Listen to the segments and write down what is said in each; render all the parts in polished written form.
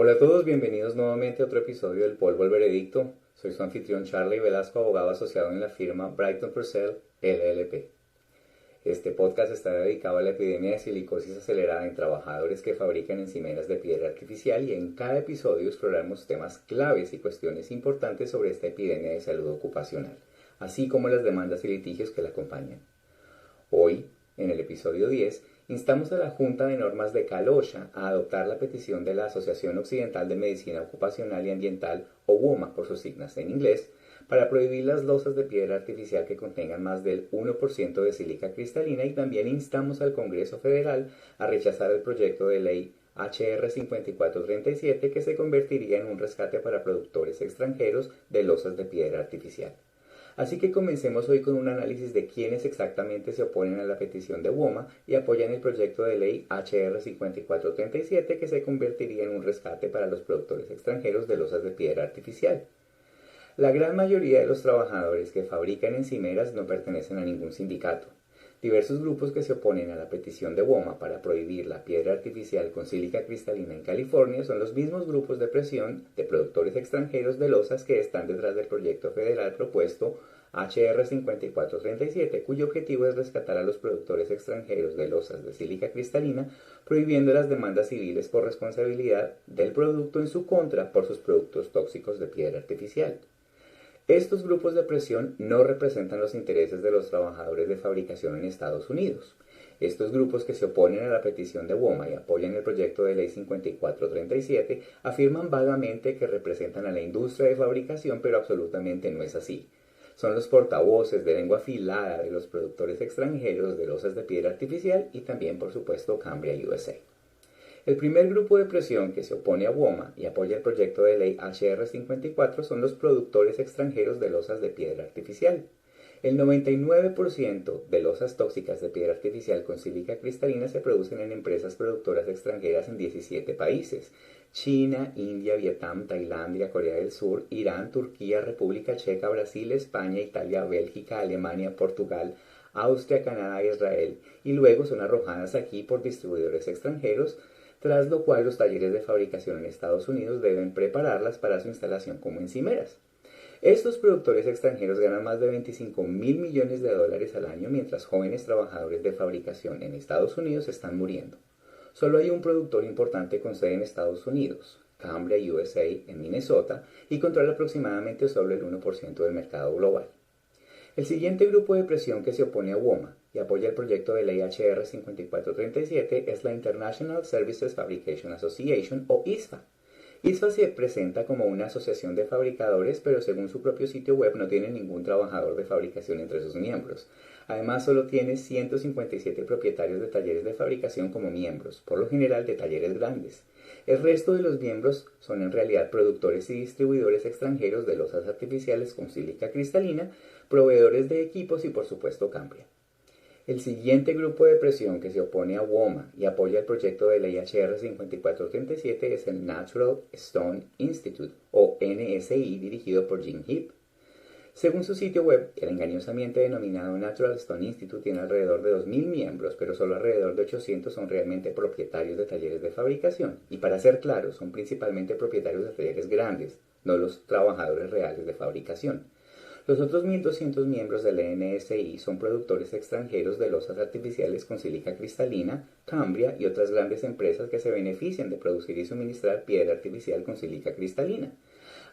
Hola a todos, bienvenidos nuevamente a otro episodio del Polvo al Veredicto. Soy su anfitrión Charlie Velasco, abogado asociado en la firma Brighton Purcell LLP. Este podcast está dedicado a la epidemia de silicosis acelerada en trabajadores que fabrican encimeras de piedra artificial y en cada episodio exploramos temas claves y cuestiones importantes sobre esta epidemia de salud ocupacional, así como las demandas y litigios que la acompañan. Hoy, en el episodio 10, instamos a la Junta de Normas de Calosha a adoptar la petición de la Asociación Occidental de Medicina Ocupacional y Ambiental, o WOMA por sus siglas en inglés, para prohibir las losas de piedra artificial que contengan más del 1% de sílica cristalina, y también instamos al Congreso Federal a rechazar el proyecto de ley HR 5437 que se convertiría en un rescate para productores extranjeros de losas de piedra artificial. Así que comencemos hoy con un análisis de quiénes exactamente se oponen a la petición de WOMA y apoyan el proyecto de ley HR 5437 que se convertiría en un rescate para los productores extranjeros de losas de piedra artificial. La gran mayoría de los trabajadores que fabrican encimeras no pertenecen a ningún sindicato. Diversos grupos que se oponen a la petición de WOMA para prohibir la piedra artificial con sílica cristalina en California son los mismos grupos de presión de productores extranjeros de losas que están detrás del proyecto federal propuesto HR 5437, cuyo objetivo es rescatar a los productores extranjeros de losas de sílica cristalina, prohibiendo las demandas civiles por responsabilidad del producto en su contra por sus productos tóxicos de piedra artificial. Estos grupos de presión no representan los intereses de los trabajadores de fabricación en Estados Unidos. Estos grupos que se oponen a la petición de WOMA y apoyan el proyecto de ley 5437 afirman vagamente que representan a la industria de fabricación, pero absolutamente no es así. Son los portavoces de lengua afilada de los productores extranjeros de losas de piedra artificial y también, por supuesto, Cambria USA. El primer grupo de presión que se opone a WOMA y apoya el proyecto de ley HR 54 son los productores extranjeros de losas de piedra artificial. El 99% de losas tóxicas de piedra artificial con sílica cristalina se producen en empresas productoras extranjeras en 17 países: China, India, Vietnam, Tailandia, Corea del Sur, Irán, Turquía, República Checa, Brasil, España, Italia, Bélgica, Alemania, Portugal, Austria, Canadá e Israel, y luego son arrojadas aquí por distribuidores extranjeros, tras lo cual los talleres de fabricación en Estados Unidos deben prepararlas para su instalación como encimeras. Estos productores extranjeros ganan más de 25.000 millones de dólares al año, mientras jóvenes trabajadores de fabricación en Estados Unidos están muriendo. Solo hay un productor importante con sede en Estados Unidos, Cambria USA en Minnesota, y controla aproximadamente solo el 1% del mercado global. El siguiente grupo de presión que se opone a WOMA y apoya el proyecto de ley HR 5437 es la International Services Fabrication Association, o ISFA. ISFA se presenta como una asociación de fabricadores, pero según su propio sitio web no tiene ningún trabajador de fabricación entre sus miembros. Además, solo tiene 157 propietarios de talleres de fabricación como miembros, por lo general de talleres grandes. El resto de los miembros son en realidad productores y distribuidores extranjeros de losas artificiales con sílica cristalina, proveedores de equipos y por supuesto Cambria. El siguiente grupo de presión que se opone a WOMA y apoya el proyecto de ley HR 5437 es el Natural Stone Institute, o NSI, dirigido por Jim Heap. Según su sitio web, el engañosamente denominado Natural Stone Institute tiene alrededor de 2.000 miembros, pero solo alrededor de 800 son realmente propietarios de talleres de fabricación. Y para ser claros, son principalmente propietarios de talleres grandes, no los trabajadores reales de fabricación. Los otros 1.200 miembros del NSI son productores extranjeros de losas artificiales con sílica cristalina, Cambria y otras grandes empresas que se benefician de producir y suministrar piedra artificial con sílica cristalina.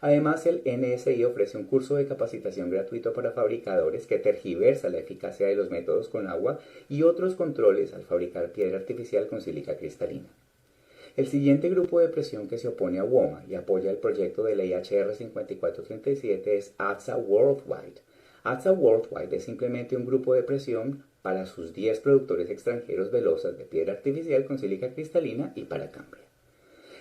Además, el NSI ofrece un curso de capacitación gratuito para fabricadores que tergiversa la eficacia de los métodos con agua y otros controles al fabricar piedra artificial con sílica cristalina. El siguiente grupo de presión que se opone a WOMA y apoya el proyecto de ley HR 5437 es ATSA Worldwide. ATSA Worldwide es simplemente un grupo de presión para sus 10 productores extranjeros de losas de piedra artificial con sílica cristalina y para Cambria.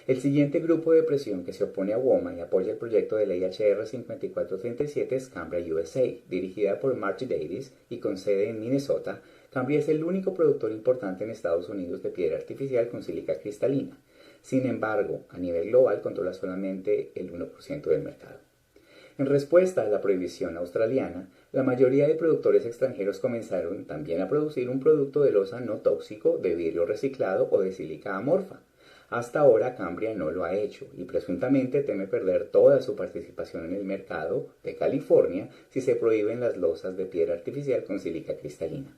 El siguiente grupo de presión que se opone a WOMA y apoya el proyecto de ley HR 5437 es Cambria USA, dirigida por Margie Davis y con sede en Minnesota. Cambria es el único productor importante en Estados Unidos de piedra artificial con sílica cristalina. Sin embargo, a nivel global controla solamente el 1% del mercado. En respuesta a la prohibición australiana, la mayoría de productores extranjeros comenzaron también a producir un producto de losa no tóxico, de vidrio reciclado o de sílica amorfa. Hasta ahora Cambria no lo ha hecho y presuntamente teme perder toda su participación en el mercado de California si se prohíben las losas de piedra artificial con sílica cristalina.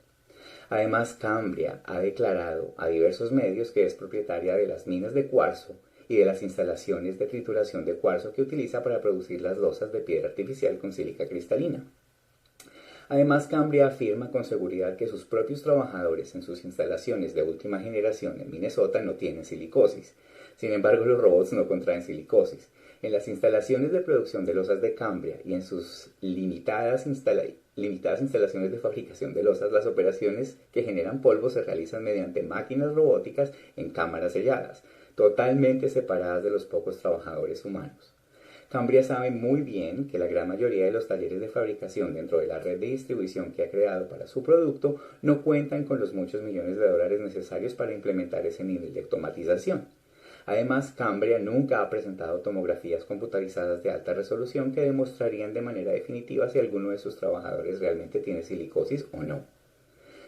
Además, Cambria ha declarado a diversos medios que es propietaria de las minas de cuarzo y de las instalaciones de trituración de cuarzo que utiliza para producir las losas de piedra artificial con sílica cristalina. Además, Cambria afirma con seguridad que sus propios trabajadores en sus instalaciones de última generación en Minnesota no tienen silicosis. Sin embargo, los robots no contraen silicosis. En las instalaciones de producción de losas de Cambria y en sus limitadas instalaciones de fabricación de losas, las operaciones que generan polvo se realizan mediante máquinas robóticas en cámaras selladas, totalmente separadas de los pocos trabajadores humanos. Cambria sabe muy bien que la gran mayoría de los talleres de fabricación dentro de la red de distribución que ha creado para su producto no cuentan con los muchos millones de dólares necesarios para implementar ese nivel de automatización. Además, Cambria nunca ha presentado tomografías computarizadas de alta resolución que demostrarían de manera definitiva si alguno de sus trabajadores realmente tiene silicosis o no.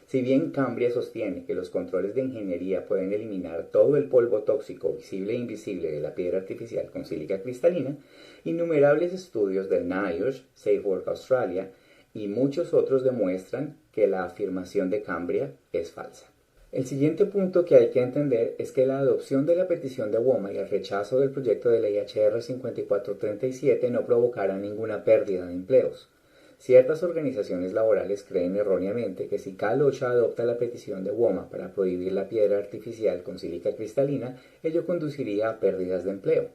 Si bien Cambria sostiene que los controles de ingeniería pueden eliminar todo el polvo tóxico visible e invisible de la piedra artificial con sílica cristalina, innumerables estudios del NIOSH, SafeWork Australia y muchos otros demuestran que la afirmación de Cambria es falsa. El siguiente punto que hay que entender es que la adopción de la petición de WOMA y el rechazo del proyecto de ley HR 5437 no provocará ninguna pérdida de empleos. Ciertas organizaciones laborales creen erróneamente que si Cal 8 adopta la petición de WOMA para prohibir la piedra artificial con sílica cristalina, ello conduciría a pérdidas de empleo.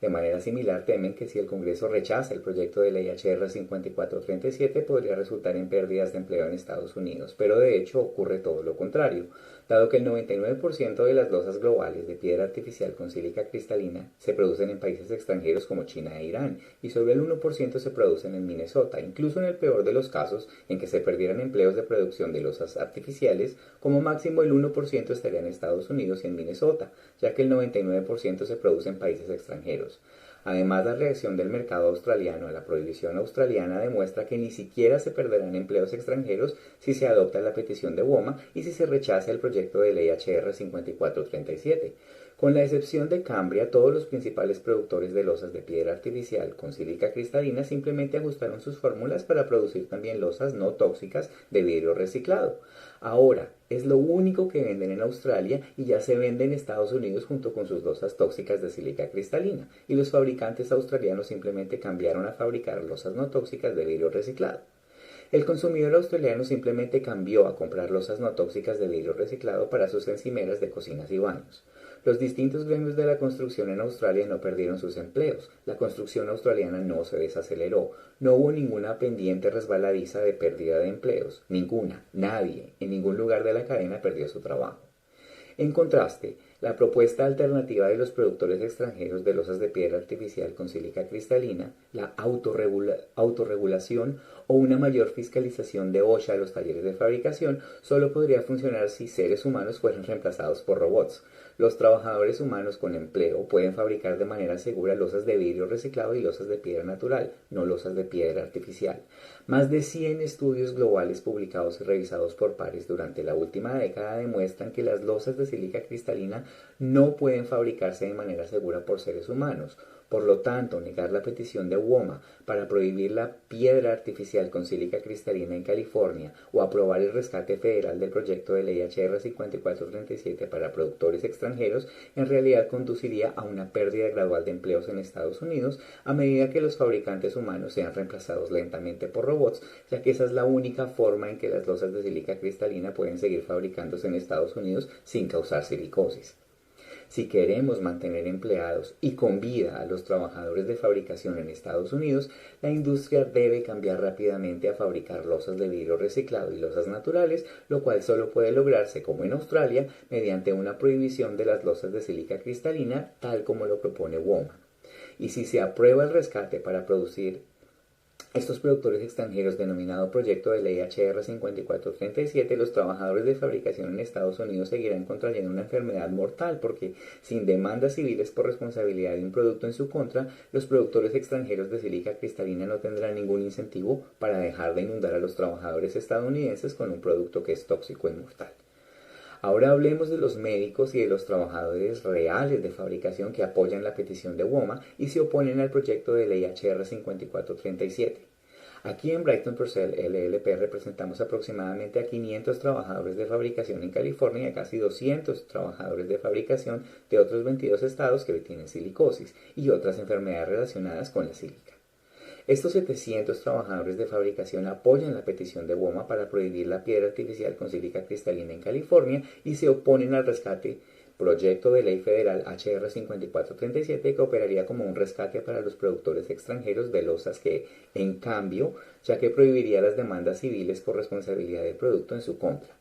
De manera similar, temen que si el Congreso rechaza el proyecto de ley HR 5437 podría resultar en pérdidas de empleo en Estados Unidos, pero de hecho ocurre todo lo contrario, dado que el 99% de las losas globales de piedra artificial con sílica cristalina se producen en países extranjeros como China e Irán, y solo el 1% se producen en Minnesota, incluso en el peor de los casos en que se perdieran empleos de producción de losas artificiales, como máximo el 1% estaría en Estados Unidos y en Minnesota, ya que el 99% se produce en países extranjeros. Además, la reacción del mercado australiano a la prohibición australiana demuestra que ni siquiera se perderán empleos extranjeros si se adopta la petición de WOMA y si se rechaza el proyecto de ley HR 5437. Con la excepción de Cambria, todos los principales productores de losas de piedra artificial con sílica cristalina simplemente ajustaron sus fórmulas para producir también losas no tóxicas de vidrio reciclado. Ahora, es lo único que venden en Australia y ya se vende en Estados Unidos junto con sus losas tóxicas de sílica cristalina, y los fabricantes australianos simplemente cambiaron a fabricar losas no tóxicas de vidrio reciclado. El consumidor australiano simplemente cambió a comprar losas no tóxicas de vidrio reciclado para sus encimeras de cocinas y baños. Los distintos gremios de la construcción en Australia no perdieron sus empleos. La construcción australiana no se desaceleró. No hubo ninguna pendiente resbaladiza de pérdida de empleos. Ninguna. Nadie. En ningún lugar de la cadena perdió su trabajo. En contraste, la propuesta alternativa de los productores extranjeros de losas de piedra artificial con sílica cristalina, la autorregulación o una mayor fiscalización de OSHA de los talleres de fabricación, solo podría funcionar si seres humanos fueran reemplazados por robots. Los trabajadores humanos con empleo pueden fabricar de manera segura losas de vidrio reciclado y losas de piedra natural, no losas de piedra artificial. Más de 100 estudios globales publicados y revisados por pares durante la última década demuestran que las losas de sílica cristalina no pueden fabricarse de manera segura por seres humanos. Por lo tanto, negar la petición de WOMA para prohibir la piedra artificial con sílica cristalina en California o aprobar el rescate federal del proyecto de ley HR 5437 para productores extranjeros en realidad conduciría a una pérdida gradual de empleos en Estados Unidos a medida que los fabricantes humanos sean reemplazados lentamente por robots, ya que esa es la única forma en que las losas de sílica cristalina pueden seguir fabricándose en Estados Unidos sin causar silicosis. Si queremos mantener empleados y con vida a los trabajadores de fabricación en Estados Unidos, la industria debe cambiar rápidamente a fabricar losas de vidrio reciclado y losas naturales, lo cual solo puede lograrse, como en Australia, mediante una prohibición de las losas de sílica cristalina, tal como lo propone WOMA. Y si se aprueba el rescate para producir estos productores extranjeros, denominado Proyecto de Ley HR 5437, los trabajadores de fabricación en Estados Unidos seguirán contrayendo una enfermedad mortal porque, sin demandas civiles por responsabilidad de un producto en su contra, los productores extranjeros de sílica cristalina no tendrán ningún incentivo para dejar de inundar a los trabajadores estadounidenses con un producto que es tóxico y mortal. Ahora hablemos de los médicos y de los trabajadores reales de fabricación que apoyan la petición de WOMA y se oponen al proyecto de ley HR 5437. Aquí en Brighton Purcell LLP representamos aproximadamente a 500 trabajadores de fabricación en California y a casi 200 trabajadores de fabricación de otros 22 estados que tienen silicosis y otras enfermedades relacionadas con la sílica. Estos 700 trabajadores de fabricación apoyan la petición de WOMA para prohibir la piedra artificial con sílica cristalina en California y se oponen al rescate proyecto de ley federal HR 5437 que operaría como un rescate para los productores extranjeros de losas que, en cambio, ya que prohibiría las demandas civiles por responsabilidad del producto en su contra.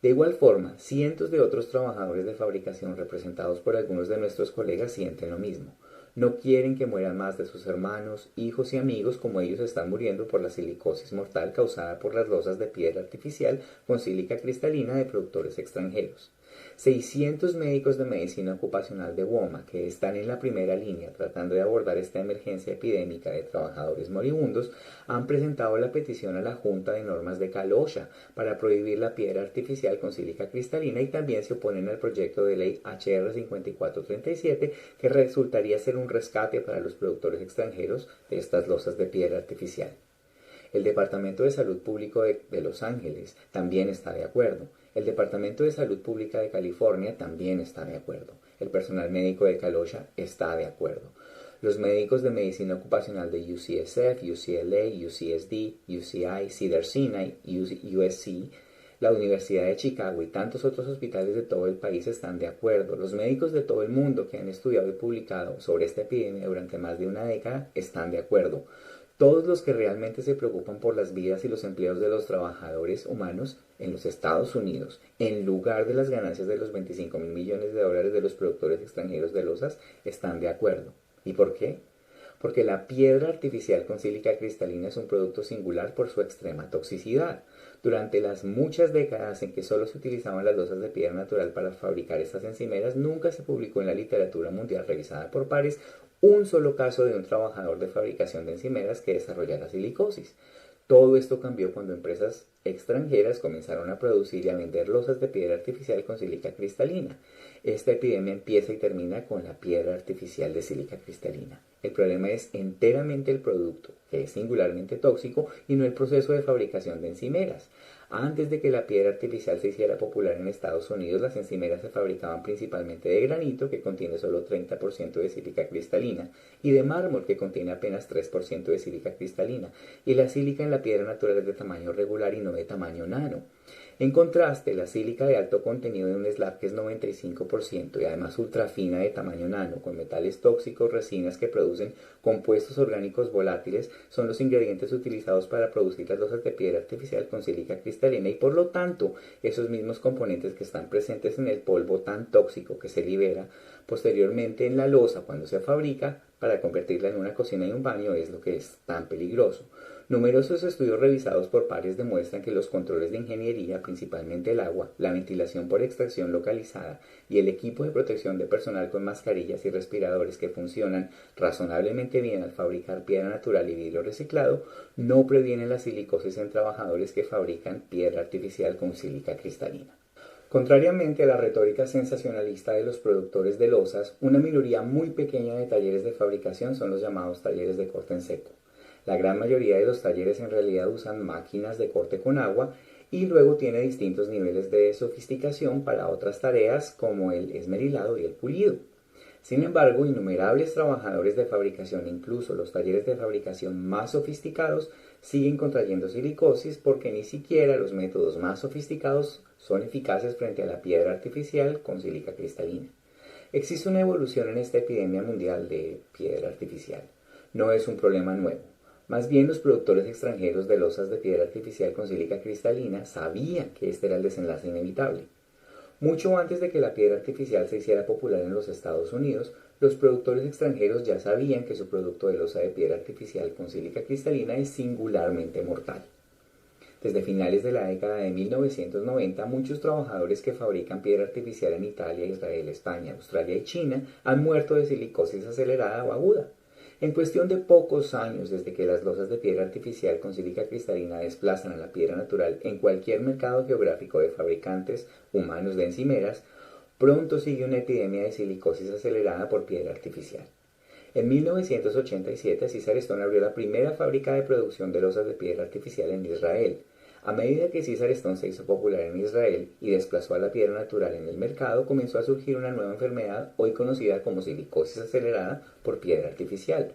De igual forma, cientos de otros trabajadores de fabricación representados por algunos de nuestros colegas sienten lo mismo. No quieren que mueran más de sus hermanos, hijos y amigos como ellos están muriendo por la silicosis mortal causada por las losas de piedra artificial con sílica cristalina de productores extranjeros. 600 médicos de medicina ocupacional de WOMA que están en la primera línea tratando de abordar esta emergencia epidémica de trabajadores moribundos han presentado la petición a la Junta de Normas de Cal OSHA para prohibir la piedra artificial con sílica cristalina y también se oponen al proyecto de ley HR 5437 que resultaría ser un rescate para los productores extranjeros de estas losas de piedra artificial. El Departamento de Salud Público de Los Ángeles también está de acuerdo. El Departamento de Salud Pública de California también está de acuerdo. El personal médico de Cal OSHA está de acuerdo. Los médicos de medicina ocupacional de UCSF, UCLA, UCSD, UCI, Cedars-Sinai, USC, la Universidad de Chicago y tantos otros hospitales de todo el país están de acuerdo. Los médicos de todo el mundo que han estudiado y publicado sobre esta epidemia durante más de una década están de acuerdo. Todos los que realmente se preocupan por las vidas y los empleos de los trabajadores humanos en los Estados Unidos, en lugar de las ganancias de los 25.000 millones de dólares de los productores extranjeros de losas, están de acuerdo. ¿Y por qué? Porque la piedra artificial con sílica cristalina es un producto singular por su extrema toxicidad. Durante las muchas décadas en que solo se utilizaban las losas de piedra natural para fabricar estas encimeras, nunca se publicó en la literatura mundial revisada por pares un solo caso de un trabajador de fabricación de encimeras que desarrollara silicosis. Todo esto cambió cuando empresas extranjeras comenzaron a producir y a vender losas de piedra artificial con sílica cristalina. Esta epidemia empieza y termina con la piedra artificial de sílica cristalina. El problema es enteramente el producto, que es singularmente tóxico, y no el proceso de fabricación de encimeras. Antes de que la piedra artificial se hiciera popular en Estados Unidos, las encimeras se fabricaban principalmente de granito, que contiene solo 30% de sílica cristalina, y de mármol, que contiene apenas 3% de sílica cristalina, y la sílica en la piedra natural es de tamaño regular y no de tamaño nano. En contraste, la sílica de alto contenido de un slab que es 95% y además ultrafina de tamaño nano, con metales tóxicos, resinas que producen compuestos orgánicos volátiles, son los ingredientes utilizados para producir las losas de piedra artificial con sílica cristalina y por lo tanto esos mismos componentes que están presentes en el polvo tan tóxico que se libera posteriormente en la losa cuando se fabrica para convertirla en una cocina y un baño es lo que es tan peligroso. Numerosos estudios revisados por pares demuestran que los controles de ingeniería, principalmente el agua, la ventilación por extracción localizada y el equipo de protección de personal con mascarillas y respiradores que funcionan razonablemente bien al fabricar piedra natural y vidrio reciclado, no previenen la silicosis en trabajadores que fabrican piedra artificial con sílica cristalina. Contrariamente a la retórica sensacionalista de los productores de losas, una minoría muy pequeña de talleres de fabricación son los llamados talleres de corte en seco. La gran mayoría de los talleres en realidad usan máquinas de corte con agua y luego tiene distintos niveles de sofisticación para otras tareas como el esmerilado y el pulido. Sin embargo, innumerables trabajadores de fabricación, incluso los talleres de fabricación más sofisticados, siguen contrayendo silicosis porque ni siquiera los métodos más sofisticados son eficaces frente a la piedra artificial con sílica cristalina. Existe una evolución en esta epidemia mundial de piedra artificial. No es un problema nuevo. Más bien los productores extranjeros de losas de piedra artificial con sílica cristalina sabían que este era el desenlace inevitable. Mucho antes de que la piedra artificial se hiciera popular en los Estados Unidos, los productores extranjeros ya sabían que su producto de losa de piedra artificial con sílica cristalina es singularmente mortal. Desde finales de la década de 1990, muchos trabajadores que fabrican piedra artificial en Italia, Israel, España, Australia y China han muerto de silicosis acelerada o aguda. En cuestión de pocos años desde que las losas de piedra artificial con sílica cristalina desplazan a la piedra natural en cualquier mercado geográfico de fabricantes humanos de encimeras, pronto sigue una epidemia de silicosis acelerada por piedra artificial. En 1987, César Stone abrió la primera fábrica de producción de losas de piedra artificial en Israel. A medida que César Stone se hizo popular en Israel y desplazó a la piedra natural en el mercado, comenzó a surgir una nueva enfermedad hoy conocida como silicosis acelerada por piedra artificial.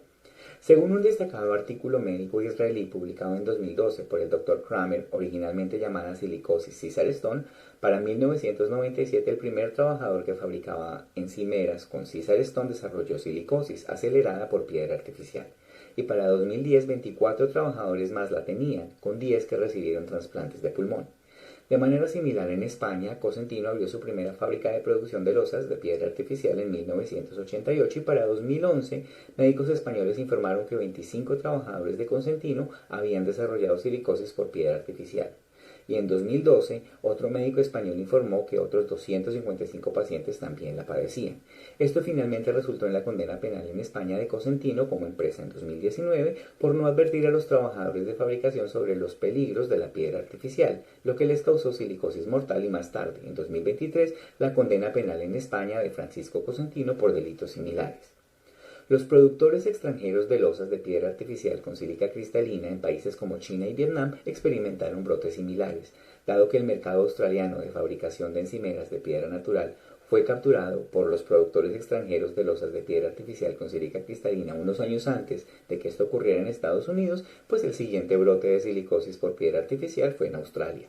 Según un destacado artículo médico israelí publicado en 2012 por el Dr. Kramer, originalmente llamada silicosis César Stone, para 1997 el primer trabajador que fabricaba encimeras con César Stone desarrolló silicosis acelerada por piedra artificial. Y para 2010 24 trabajadores más la tenían, con 10 que recibieron trasplantes de pulmón. De manera similar en España, Cosentino abrió su primera fábrica de producción de losas de piedra artificial en 1988 y para 2011 médicos españoles informaron que 25 trabajadores de Cosentino habían desarrollado silicosis por piedra artificial. Y en 2012, otro médico español informó que otros 255 pacientes también la padecían. Esto finalmente resultó en la condena penal en España de Cosentino como empresa en 2019 por no advertir a los trabajadores de fabricación sobre los peligros de la piedra artificial, lo que les causó silicosis mortal y más tarde, en 2023, la condena penal en España de Francisco Cosentino por delitos similares. Los productores extranjeros de losas de piedra artificial con sílica cristalina en países como China y Vietnam experimentaron brotes similares, dado que el mercado australiano de fabricación de encimeras de piedra natural fue capturado por los productores extranjeros de losas de piedra artificial con sílica cristalina unos años antes de que esto ocurriera en Estados Unidos, pues el siguiente brote de silicosis por piedra artificial fue en Australia.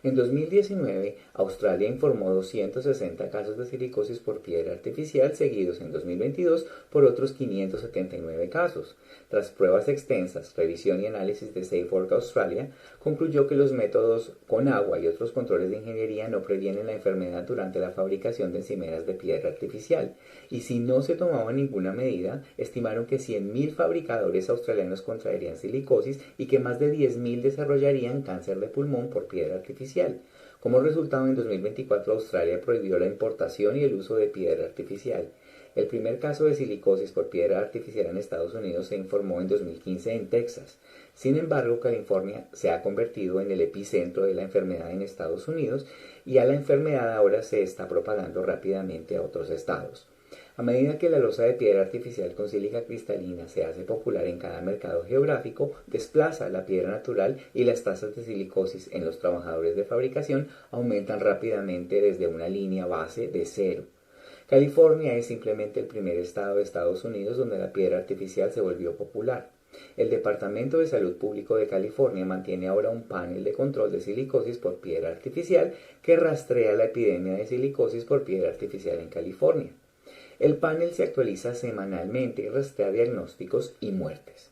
En 2019, Australia informó 260 casos de silicosis por piedra artificial, seguidos en 2022 por otros 579 casos. Tras pruebas extensas, revisión y análisis de SafeWork Australia, concluyó que los métodos con agua y otros controles de ingeniería no previenen la enfermedad durante la fabricación de encimeras de piedra artificial. Y si no se tomaba ninguna medida, estimaron que 100.000 fabricadores australianos contraerían silicosis y que más de 10.000 desarrollarían cáncer de pulmón por piedra artificial. Como resultado, en 2024 Australia prohibió la importación y el uso de piedra artificial. El primer caso de silicosis por piedra artificial en Estados Unidos se informó en 2015 en Texas. Sin embargo, California se ha convertido en el epicentro de la enfermedad en Estados Unidos y a la enfermedad ahora se está propagando rápidamente a otros estados. A medida que la losa de piedra artificial con sílica cristalina se hace popular en cada mercado geográfico, desplaza la piedra natural y las tasas de silicosis en los trabajadores de fabricación aumentan rápidamente desde una línea base de cero. California es simplemente el primer estado de Estados Unidos donde la piedra artificial se volvió popular. El Departamento de Salud Público de California mantiene ahora un panel de control de silicosis por piedra artificial que rastrea la epidemia de silicosis por piedra artificial en California. El panel se actualiza semanalmente y rastrea diagnósticos y muertes.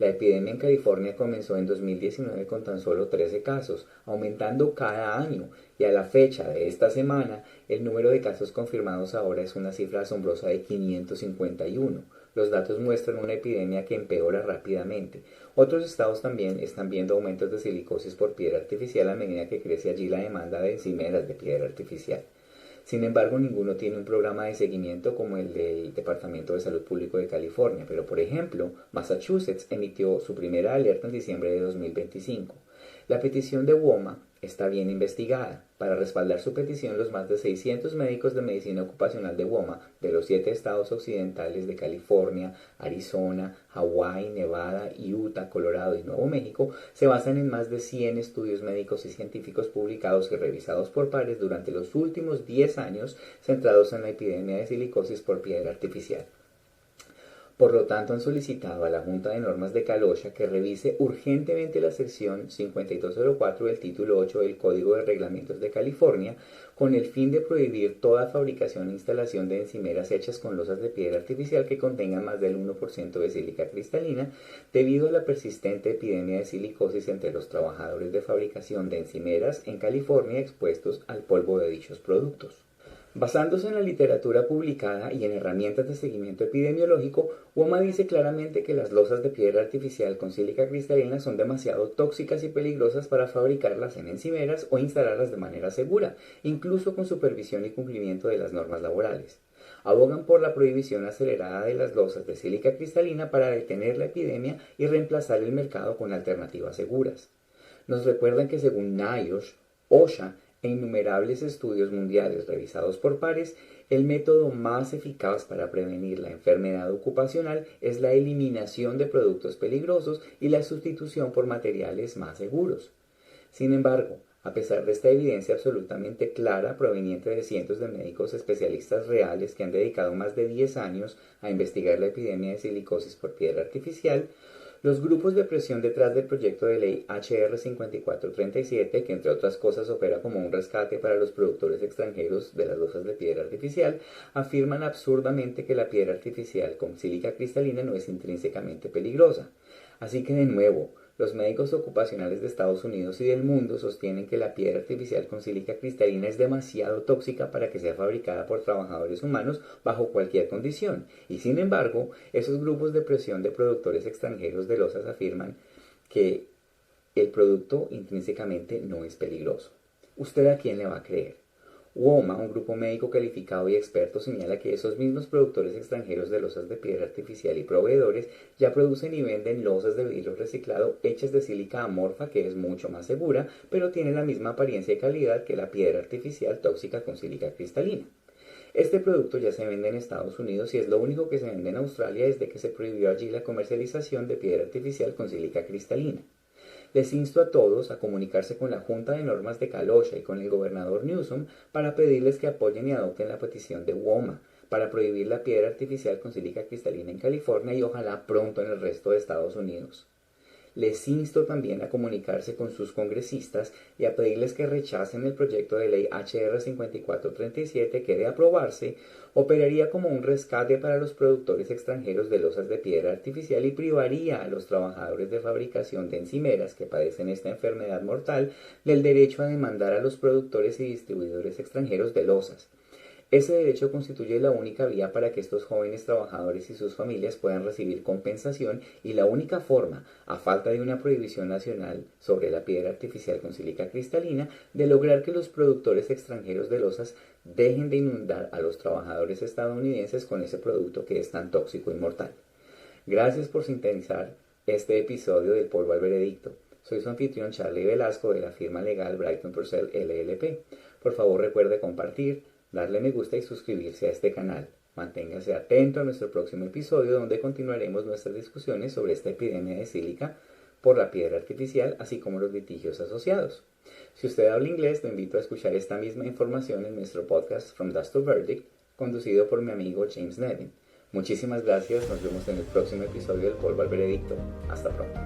La epidemia en California comenzó en 2019 con tan solo 13 casos, aumentando cada año, y a la fecha de esta semana, el número de casos confirmados ahora es una cifra asombrosa de 551. Los datos muestran una epidemia que empeora rápidamente. Otros estados también están viendo aumentos de silicosis por piedra artificial a medida que crece allí la demanda de encimeras de piedra artificial. Sin embargo, ninguno tiene un programa de seguimiento como el del Departamento de Salud Público de California, pero por ejemplo, Massachusetts emitió su primera alerta en diciembre de 2025. La petición de WOMA está bien investigada. Para respaldar su petición, los más de 600 médicos de medicina ocupacional de WOMA de los 7 estados occidentales de California, Arizona, Hawái, Nevada, Utah, Colorado y Nuevo México se basan en más de 100 estudios médicos y científicos publicados y revisados por pares durante los últimos 10 años centrados en la epidemia de silicosis por piedra artificial. Por lo tanto, han solicitado a la Junta de Normas de Calosha que revise urgentemente la sección 5204 del título 8 del Código de Reglamentos de California con el fin de prohibir toda fabricación e instalación de encimeras hechas con losas de piedra artificial que contengan más del 1% de sílica cristalina debido a la persistente epidemia de silicosis entre los trabajadores de fabricación de encimeras en California expuestos al polvo de dichos productos. Basándose en la literatura publicada y en herramientas de seguimiento epidemiológico, WOMA dice claramente que las losas de piedra artificial con sílica cristalina son demasiado tóxicas y peligrosas para fabricarlas en encimeras o instalarlas de manera segura, incluso con supervisión y cumplimiento de las normas laborales. abogan por la prohibición acelerada de las losas de sílica cristalina para detener la epidemia y reemplazar el mercado con alternativas seguras. Nos recuerdan que según NIOSH, OSHA e innumerables estudios mundiales revisados por pares, el método más eficaz para prevenir la enfermedad ocupacional es la eliminación de productos peligrosos y la sustitución por materiales más seguros. Sin embargo, a pesar de esta evidencia absolutamente clara proveniente de cientos de médicos especialistas reales que han dedicado más de 10 años a investigar la epidemia de silicosis por piedra artificial, los grupos de presión detrás del proyecto de ley HR 5437, que entre otras cosas opera como un rescate para los productores extranjeros de las losas de piedra artificial, afirman absurdamente que la piedra artificial con sílica cristalina no es intrínsecamente peligrosa. Así que de nuevo, los médicos ocupacionales de Estados Unidos y del mundo sostienen que la piedra artificial con sílica cristalina es demasiado tóxica para que sea fabricada por trabajadores humanos bajo cualquier condición. Y sin embargo, esos grupos de presión de productores extranjeros de losas afirman que el producto intrínsecamente no es peligroso. ¿Usted a quién le va a creer? WOMA, un grupo médico calificado y experto, señala que esos mismos productores extranjeros de losas de piedra artificial y proveedores ya producen y venden losas de vidrio reciclado hechas de sílica amorfa, que es mucho más segura, pero tiene la misma apariencia y calidad que la piedra artificial tóxica con sílica cristalina. Este producto ya se vende en Estados Unidos y es lo único que se vende en Australia desde que se prohibió allí la comercialización de piedra artificial con sílica cristalina. Les insto a todos a comunicarse con la Junta de Normas de Calosha y con el gobernador Newsom para pedirles que apoyen y adopten la petición de WOMA para prohibir la piedra artificial con sílica cristalina en California y ojalá pronto en el resto de Estados Unidos. Les insto también a comunicarse con sus congresistas y a pedirles que rechacen el proyecto de ley HR 5437 que, de aprobarse, operaría como un rescate para los productores extranjeros de losas de piedra artificial y privaría a los trabajadores de fabricación de encimeras que padecen esta enfermedad mortal del derecho a demandar a los productores y distribuidores extranjeros de losas. Ese derecho constituye la única vía para que estos jóvenes trabajadores y sus familias puedan recibir compensación y la única forma, a falta de una prohibición nacional sobre la piedra artificial con sílica cristalina, de lograr que los productores extranjeros de losas dejen de inundar a los trabajadores estadounidenses con ese producto que es tan tóxico y mortal. Gracias por sintonizar este episodio del Polvo al Veredicto. Soy su anfitrión Charlie Velasco de la firma legal Brighton Purcell LLP. Por favor, recuerde compartir, darle me gusta y suscribirse a este canal. Manténgase atento a nuestro próximo episodio donde continuaremos nuestras discusiones sobre esta epidemia de sílica por la piedra artificial, así como los litigios asociados. Si usted habla inglés, lo invito a escuchar esta misma información en nuestro podcast From Dust to Verdict, conducido por mi amigo James Nevin. Muchísimas gracias, nos vemos en el próximo episodio del Polvo al Veredicto. Hasta pronto.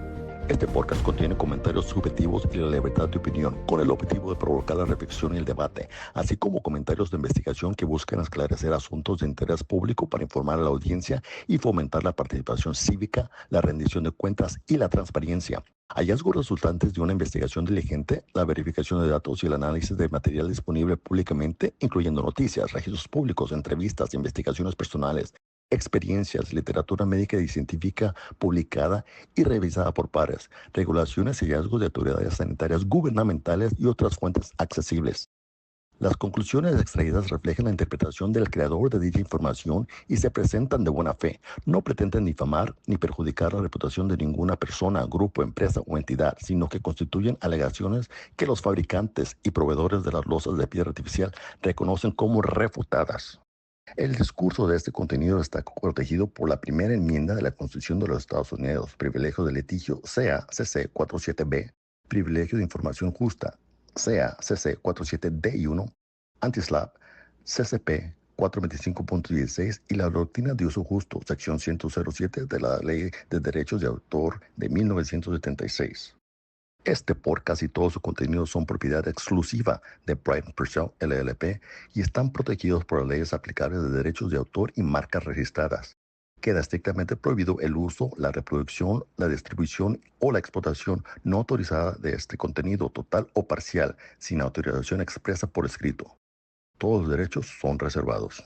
Este podcast contiene comentarios subjetivos y la libertad de opinión, con el objetivo de provocar la reflexión y el debate, así como comentarios de investigación que buscan esclarecer asuntos de interés público para informar a la audiencia y fomentar la participación cívica, la rendición de cuentas y la transparencia. Hallazgos resultantes de una investigación diligente, la verificación de datos y el análisis de material disponible públicamente, incluyendo noticias, registros públicos, entrevistas, investigaciones personales, experiencias, literatura médica y científica publicada y revisada por pares, regulaciones y hallazgos de autoridades sanitarias gubernamentales y otras fuentes accesibles. Las conclusiones extraídas reflejan la interpretación del creador de dicha información y se presentan de buena fe. No pretenden difamar ni perjudicar la reputación de ninguna persona, grupo, empresa o entidad, sino que constituyen alegaciones que los fabricantes y proveedores de las losas de piedra artificial reconocen como refutadas. El discurso de este contenido está protegido por la primera enmienda de la Constitución de los Estados Unidos, privilegio de litigio, sea CC 47B, privilegio de información justa, sea CC 47D1, anti-SLAPP, CCP 425.16 y la doctrina de uso justo, sección 107 de la Ley de Derechos de Autor de 1976. Este podcast y todo su contenido son propiedad exclusiva de Brighton Purcell LLP y están protegidos por las leyes aplicables de derechos de autor y marcas registradas. Queda estrictamente prohibido el uso, la reproducción, la distribución o la explotación no autorizada de este contenido total o parcial, sin autorización expresa por escrito. Todos los derechos son reservados.